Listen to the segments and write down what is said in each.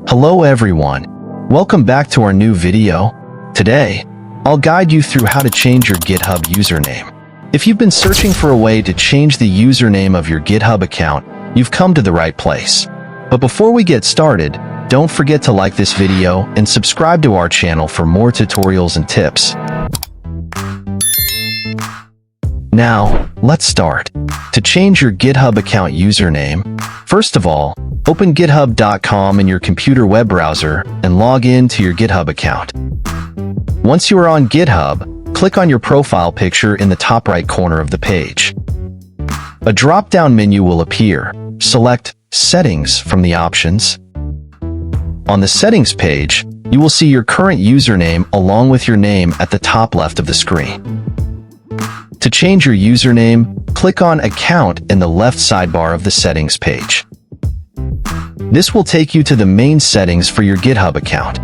Hello everyone, welcome back to our new video. Today, I'll guide you through how to change your GitHub username. If you've been searching for a way to change the username of your GitHub account, you've come to the right place. But before we get started, don't forget to like this video and subscribe to our channel for more tutorials and tips. Now, let's start. To change your GitHub account username, first of all, open github.com in your computer web browser and log in to your GitHub account. Once you are on GitHub, click on your profile picture in the top right corner of the page. A drop-down menu will appear. Select Settings from the options. On the Settings page, you will see your current username along with your name at the top left of the screen. To change your username, click on Account in the left sidebar of the Settings page. This will take you to the main settings for your GitHub account.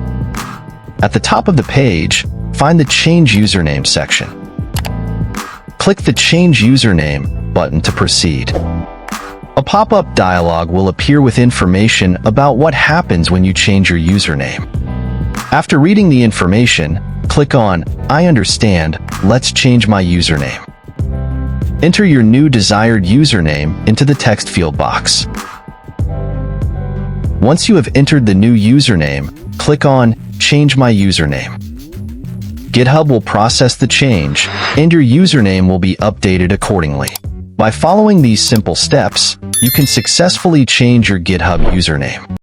At the top of the page, find the Change Username section. Click the Change Username button to proceed. A pop-up dialog will appear with information about what happens when you change your username. After reading the information, click on I understand, let's change my username. Enter your new desired username into the text field box. Once you have entered the new username, click on Change My Username. GitHub will process the change, and your username will be updated accordingly. By following these simple steps, you can successfully change your GitHub username.